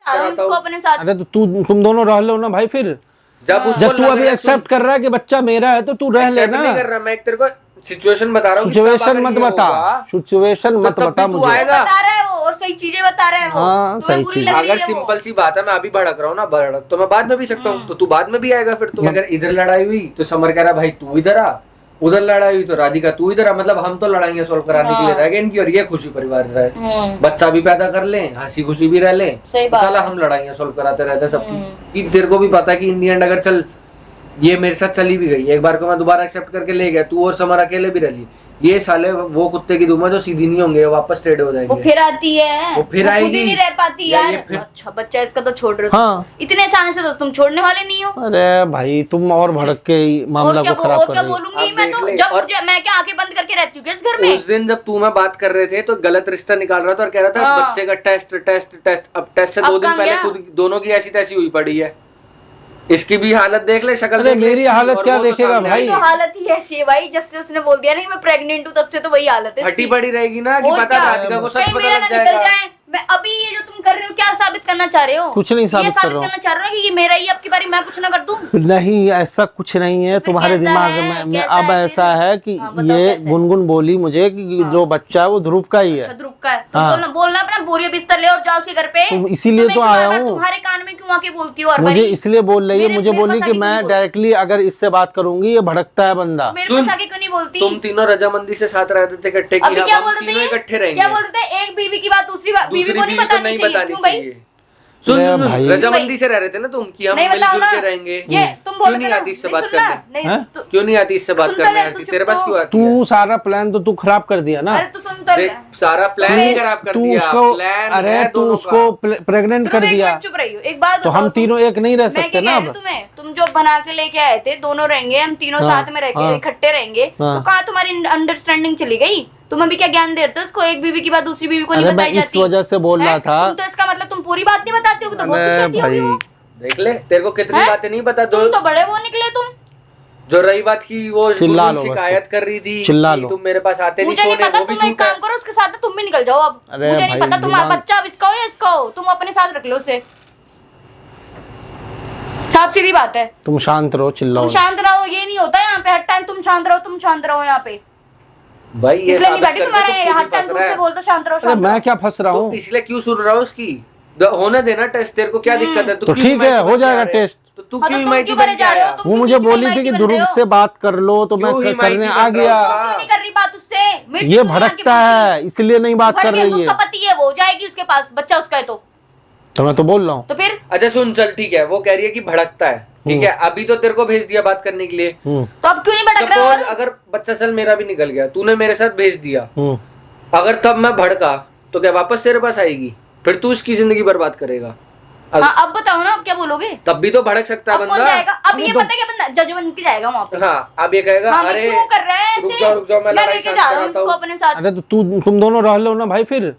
उसको अपने साथ। अरे तो तुम दोनों रह लो ना भाई। फिर जब तू अभी एक्सेप्ट कर रहा है कि बच्चा मेरा है तो तू रह लेना। नहीं कर रहा, मैं तेरे को सिचुएशन बता रहा हूँ। सिचुएशन मत बता, सिचुएशन मत बता मुझे। बता रहा है वो और सही चीजें बता रहा है वो। हाँ, सही चीज। अगर सिंपल सी बात है, मैं अभी भड़क रहा हूँ ना, भड़क तो मैं बाद में भी सकता हूँ, तो तू बाद में भी आएगा। फिर तो अगर इधर लड़ाई हुई तो समर कह रहा भाई तू इधर आ, उधर लड़ाई हुई तो राधिका तू इधर आ, मतलब हम तो लड़ाइयाँ सोल्व कराने के लिए रह गए इनकी, और ये खुशी परिवार रहे, बच्चा भी पैदा कर ले, हंसी खुशी भी रह ले, चला हम लड़ाइयाँ सोल्व कराते रहते सबकी। कि तेरे को भी पता है कि इंडियन अगर चल ये मेरे साथ चली भी गई, एक बार को मैं दोबारा एक्सेप्ट करके ले गया, तू और समर अकेले भी रह ली, ये साले वो कुत्ते की दुम है जो सीधी नहीं होंगे, वापस टेढ़े हो जाएंगे। वो फिर आती है, वो फिर आएगी, खुद ही नहीं रह पाती यार। अच्छा बच्चा इसका तो छोड़ रहे हो। हाँ। इतने आसानी से तो तुम छोड़ने वाले नहीं हो। अरे भाई तुम और भड़क के मामला को खराब कर क्या रहे हो। बोलूंगी मैं तो, जब मुझे मैं क्या आंखें बंद करके रहती हूँ इस घर में। उस दिन जब तू मैं बात कर रहे थे तो गलत रिश्ता निकाल रहा था और कह रहा था बच्चे का टेस्ट टेस्ट टेस्ट। अब टेस्ट से 2 दिन पहले खुद दोनों की ऐसी तैसी हुई पड़ी है। इसकी भी हालत देख ले, शक्ल देख ले। मेरी हालत क्या देखेगा भाई? तो हालत ही ऐसी है भाई, जब से उसने बोल दिया नहीं मैं प्रेग्नेंट हूँ तब से तो वही हालत है। फटी पड़ी रहेगी ना कि पता राधिका को सच पता लग जाएगा। मैं अभी ये जो तुम कर रहे हो क्या साबित करना चाह रहे हो? कुछ नहीं साबित कर रहा हूँ। करना चाह रहे हो कि ये मेरा ही, अब की बारी मैं कुछ ना कर दूं? नहीं, ऐसा कुछ नहीं है तुम्हारे दिमाग में। अब ऐसा है कि ये गुनगुन बोली मुझे कि जो बच्चा है वो ध्रुव का ही है। ध्रुव का है। बोलना अपना बोरिया बिस्तर ले और जाओ उसके घर पे। इसीलिए तो आया हूँ। तुम्हारे कान में क्यों आके बोलती हो? मुझे इसलिए बोल रही है, मुझे बोली कि मैं डायरेक्टली अगर इससे बात करूंगी ये भड़कता है बंदा। मेरे आगे क्यों नहीं बोलती? तुम तीनों रजामंदी से साथ रहते थे इकट्ठे, अभी क्या बोल रहे थे? इकट्ठे रहेंगे। क्या बोल रहे थे? एक बीवी की बात दूसरी बीवी को नहीं बतानी चाहिए। सुन रजामंदी से रह रहे थे ना तुम कि हम मिलजुल के रहेंगे। क्यों नहीं आती इससे बात करने? क्यों नहीं आती इससे बात करने? तेरे पास क्यों आती? तू सारा प्लान तो तू खराब कर दिया ना। अरे तू सुन तो ले। सारा प्लान ही खराब कर दिया। अरे तू उसको प्रेग्नेंट कर दिया। चुप रही हो एक बात तो हम तीनों एक नहीं रह सकते ना। अब तुम जो बना के लेके आए थे दोनों रहेंगे, हम तीनों साथ में रह इकट्ठे रहेंगे, तो कहाँ तुम्हारी अंडरस्टैंडिंग चली गई? तुम अभी क्या ज्ञान देते हो उसको? एक बीवी की बात दूसरी बीवी को नहीं बताई जाती। इस वजह से बोल रहा था। तुम तो इसका मतलब तुम पूरी बात नहीं बताते हो, तो बहुत कुछ कहती होगी वो। देख ले तेरे को कितनी बातें नहीं पता। तुम तो बड़े वो निकले तुम। जो रही बात की वो शिकायत कर रही थी, तुम मेरे पास आते नहीं सोने। मुझे नहीं पता, तुम एक काम करो उसके साथ तुम भी निकल जाओ अब। मुझे नहीं पता तुम्हारा बच्चा इसका हो या इसका हो, तुम अपने साथ रख लो उसे। साफ सीधी बात है। तुम शांत रहो, चिल्लाओ। तुम शांत रहो, ये नहीं होता यहाँ पे हर टाइम तुम शांत रहो, तुम शांत रहो यहाँ पे भाई। ये इसलिए नहीं बैठी तुम्हारे हर टाइम दूसरे बोल दो शांत रहो। मैं क्या फंस रहा हूँ? इसलिए क्यों सुन रहा हूँ उसकी? होने देना टेस्ट, तेरे को क्या दिक्कत है? तो ठीक है हो जाएगा टेस्ट। तो तू क्यों करे जा रहे हो? वो मुझे बोली थी कि ध्रुव से बात कर लो तो मैं करने आ गया। क्यों नहीं कर रही बात उससे? ये भड़कता है इसलिए नहीं बात कर रही है। उसका पति है वो, जाएगी उसके पास, बच्चा उसका है तो मैं तो बोल रहा हूँ। तो फिर अच्छा सुन, चल ठीक है, वो कह रही है कि भड़कता है, ठीक है। अभी तो तेरे को भेज दिया बात करने के लिए, तो अब क्यों नहीं भड़क रहा? सपोज अगर बच्चा चल मेरा भी निकल गया, तूने मेरे साथ भेज दिया, अगर तब मैं भड़का तो क्या वापस तेरे पास आएगी? फिर तू इसकी जिंदगी बर्बाद करेगा। हाँ, अब बताओ ना, अब क्या बोलोगे? तब भी तो भड़क सकता है बंदा। अब ये पता क्या बंदा जजमेंट की जाएगा वहाँ पे। हाँ, अब ये कहेगा अरे क्यों कर रहा है ऐसे? रुक जाओ मैं लेके जा रहा हूँ इसको अपने साथ। अरे तो तुम दोनों रह लो ना भाई। फिर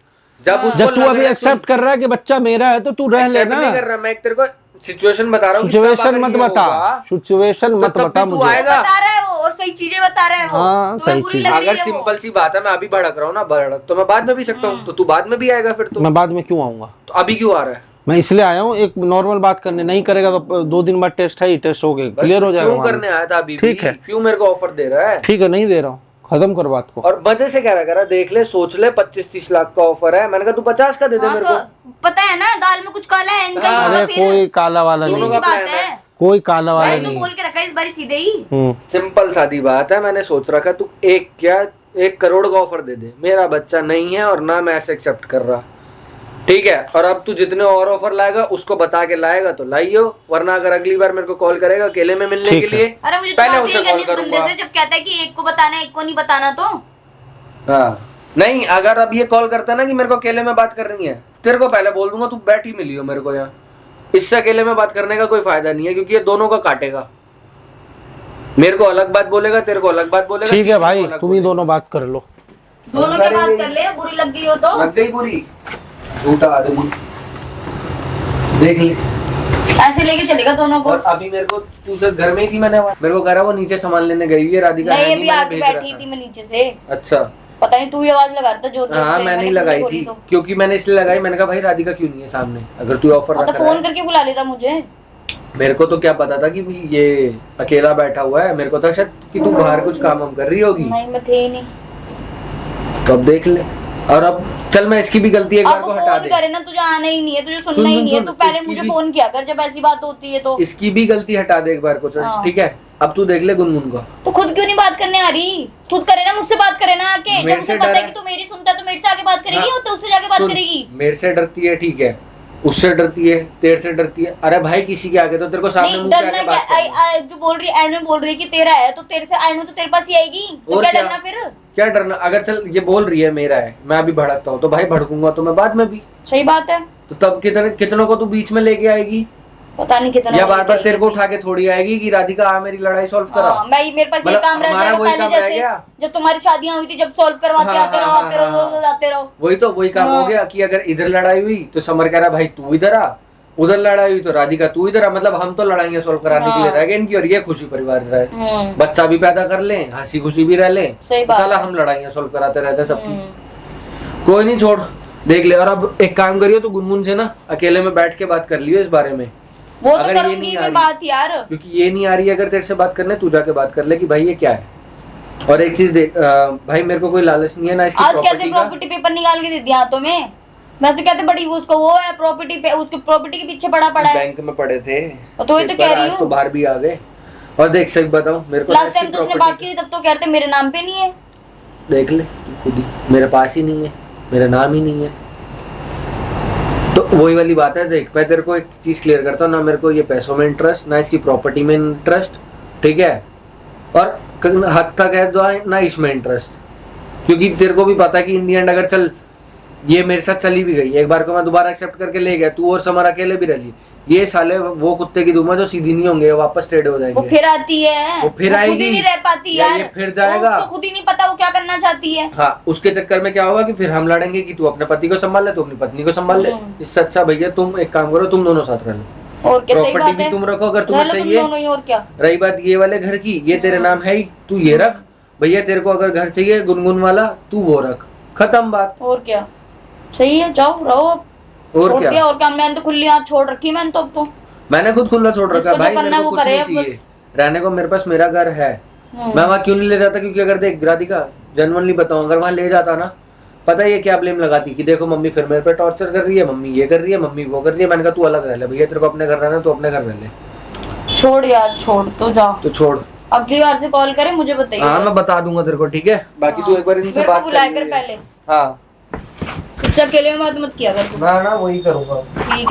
जब तू अभी एक्सेप्ट कर रहा है कि बच्चा मेरा है तो तू रह लेना। नहीं कर रहा, मैं तेरे को सिचुएशन बता रहा हूँ। सिचुएशन मत बता, सिचुएशन मत बता मुझे। बता रहा है वो और सही चीजें बता रहा है वो। हाँ सही चीज। अगर सिंपल सी बात है, मैं अभी भड़क रहा हूँ ना, भड़क तो मैं बाद में भी सकता हूँ, तो तू बाद में भी आएगा फिर तो। मैं बाद में क्यों आऊंगा? तो अभी क्यों आ रहा है? मैं इसलिए आया हूँ एक नॉर्मल बात करने। नहीं करेगा तो 2 दिन बाद टेस्ट है ही, टेस्ट हो गए, क्लियर हो जाएगा। क्यों करने आया था अभी? ठीक है, क्यों मेरे को ऑफर दे रहा है? ठीक है नहीं दे रहा हूँ, खत्म कर बात को। और मजे से कह रहा देख ले, सोच ले, 25-30 लाख का ऑफर है। मैंने कहा तू 50 का दे दे मेरे को। पता है ना दाल में कुछ काला है इनका। अरे कोई काला वाला नहीं, कोई काला वाला नहीं। बोल के रखा इस बार सीधे ही। सिंपल सादी बात है, मैंने सोच रखा तू 1 करोड़ का ऑफर दे दे। मेरा बच्चा नहीं है और ना मैं ऐसे एक्सेप्ट कर रहा, ठीक है। और अब तू जितने और ऑफर लाएगा उसको बता के लाएगा तो लाइयो, वरना अगर अगली बार मेरे को कॉल करेगा अकेले में मिलने के लिए, अरे मुझे पहले उसे कॉल करूंगा। जब कहता है कि एक को बताना एक को नहीं बताना तो हाँ नहीं, अगर अब ये कॉल करता है ना कि मेरे को अकेले में बात करनी है, तेरे को पहले बोल दूंगा तू बैठ ही मिलियो मेरे को यहाँ। इससे अकेले में बात करने का कोई फायदा नहीं है, क्योंकि ये दोनों का काटेगा। मेरे को अलग बात बोलेगा, तेरे को अलग बात बोलेगा। ठीक है भाई, तुम ही दोनों बात कर लो। दोनों की बात कर ले, बुरी लग गई हो तो लग गई बुरी। झूठा आदमी देख ले, ऐसे लेके चलेगा दोनों को। और अभी मेरे को तू सिर्फ घर में ही थी, मैंने मेरे को कह रहा वो नीचे सामान लेने गई है राधिका। नहीं अभी आके बैठी थी मैं नीचे से। अच्छा पता नहीं तू ही आवाज लगा रहा था जोर जोर हाँ से, मैंने ही कुछ लगाई बोली थी तो। क्योंकि मैंने इसलिए लगाई, मैंने कहा भाई राधिका क्यों नहीं है सामने, अगर तू ऑफर तो रख रहा फोन है। करके बुला लेता मुझे। मेरे को तो क्या पता था कि ये अकेला बैठा हुआ है, मेरे को था शायद कि तू बाहर कुछ काम हम कर रही होगी, नहीं मैं थे ही नहीं। तो अब देख ले। और अब चल मैं इसकी भी गलती एक बार अब को हटा फोन दे, करे ना, तुझे आना ही नहीं है, तुझे सुन, सुनना ही नहीं है, सुन, तू पहले इसकी मुझे भी- फोन किया कर जब ऐसी बात होती है तो। इसकी भी गलती हटा दे एक बार को, चल हाँ। ठीक है। अब तू देख ले गुनगुन को, तो खुद क्यों नहीं बात करने आ रही? खुद करे ना, मुझसे बात करे ना आके। मेरे जब से उसे पता डर है है। कि तू मेरी सुनता है तो मेरे से आके बात करेगी, हाँ। और तो उससे जाके बात सुन, करेगी। मेरे से डरती है ठीक है, उससे डरती है, तेरे से डरती है। अरे भाई किसी के आगे तो तेरे को सामने नहीं मुंह पे डरना आके क्या? बात करनी है। जो बोल रही एंड में बोल रही है कि तेरा है, तो तेरे से एंड में तो तेरे पास ही आएगी, तो और क्या क्या? डरना फिर? क्या डरना? अगर चल ये बोल रही है मेरा है, मैं अभी भड़कता हूँ तो भाई भड़कूंगा तो मैं बाद में भी, सही बात है। तो तब कितनों को तू बीच में लेके आएगी, पता नहीं कितना या बार बार तेरे को उठा के थोड़ी आएगी कि राधिका आ मेरी लड़ाई सॉल्व करा। हाँ, मेरे पास ये मतलब काम रह हमारा जाएगा वही पहले, काम रह जैसे गया। जब तुम्हारी शादियां हुई थी, जब सॉल्व करवाते हाँ, आते रहो हाँ, आते रहो हाँ, हाँ। जाते रहो। वही काम हो गया कि अगर इधर लड़ाई हुई तो समर कह रहा भाई तू इधर आ, उधर लड़ाई हुई तो राधिका तू इधर आ, मतलब हम तो लड़ाइयां सॉल्व कराने के लिए रह गए इनकी, और ये खुशी परिवार रहे, बच्चा भी पैदा कर लें, हंसी खुशी भी रह लें, सही बात चला है। हम लड़ाइयां सॉल्व कराते रहते सबकी। कोई नहीं छोड़, देख ले। और अब एक काम करियो तो गुनगुन से ना अकेले में बैठ के बात कर लियो इस बारे में, वो तो अगर ये करूंगी नहीं आ मैं रही- बात यार। क्योंकि ये नहीं आ रही है अगर तेरे से बात करने, तू जाके बात कर ले कि भाई ये क्या है। और एक चीज देख भाई, मेरे को कोई लालच नहीं है ना इसकी आज कैसे प्रॉपर्टी का। प्रॉपर्टी पेपर निकाल के दे दिया हाथों में? वैसे कहते बड़ी उसको वो है प्रॉपर्टी पे, उसके प्रॉपर्टी के पीछे पड़ा है। बैंक में पड़े थे तो वही तो पेपर, कह रही आज तो हूँ। बाहर भी आ गए। और देख सही बताऊं, मेरे को लास्ट ना टाइम इसकी तो उसने property बात की थी, तब तो कहते मेरे नाम पे नहीं है। देख ले खुद ही, मेरे पास ही नहीं है, मेरा नाम ही नहीं है। तो वही वाली बात है। देख मैं तेरे को एक चीज क्लियर करता हूँ, ना मेरे को ये पैसों में इंटरेस्ट, ना इसकी प्रॉपर्टी में इंटरेस्ट, ठीक है। और हद तक है तो ना इसमें इंटरेस्ट, क्योंकि तेरे को भी पता है कि इन दी एंड अगर चल ये मेरे साथ चली भी गई, एक बार को मैं दोबारा एक्सेप्ट करके ले गया, तू और समर अकेले भी रह ली, ये साले वो कुत्ते की दुम है जो सीधी नहीं होंगे, वापस टेढ़े हो वो जाएंगे। फिर आती है, वो फिर खुद आएगी। ही नहीं रह पाती या यार, ये फिर जाएगा। उसको खुद ही नहीं पता वो क्या करना चाहती है। हाँ, उसके चक्कर में क्या होगा कि फिर हम लड़ेंगे कि तू अपने पति को संभाल ले, तू अपनी पत्नी को संभाल ले। इससे अच्छा भैया तुम एक काम करो, तुम दोनों साथ रह लो, और क्या? सही प्रॉपर्टी बात भी है, तुम रखो अगर रह तुम्हें लो तुम चाहिए। दोनों ही, और क्या। रही बात ये वाले घर की, ये तेरे नाम है ही, तू ये रख भैया, तेरे को अगर घर चाहिए गुनगुन वाला तू वो रख, खत्म बात। और क्या, सही है, जाओ रहो। और छोड़ क्या, दिया, और क्या। मैंने तो खुली हाथ छोड़ रखी, मैंने तो अब तो। मैंने खुद खुला छोड़ रखा जिसको जो भाई, करना मेरे को वो कुछ करे नहीं अब चाहिए बस। रहने को, मेरे पास मेरा घर है। मैं वहाँ क्यों नहीं ले जाता, क्योंकि अगर देख राधिका जेन्युइनली बताऊं, अगर वहाँ ले जाता ना, पता है ये क्या ब्लेम लगाती कि देखो मम्मी फिर मेरे पे टॉर्चर कर रही है, मम्मी ये कर रही है, मम्मी वो कर रही है। मैंने कहा तू अलग रह ले भैया, तेरे को अपने घर रहना, तू अपने घर रह ले। छोड़ यार, छोड़ तो जाओ। तो छोड़, अगली बार से कॉल करे मुझे बताइए। हाँ बस। मैं बता दूंगा तेरे को, ठीक है। बाकी तू एक बार इनसे मेरे को बात बुलाया कर कर पहले, हाँ, इससे अकेले में बात मत किया कर तू। मैं ना वही करूंगा। ठीक है।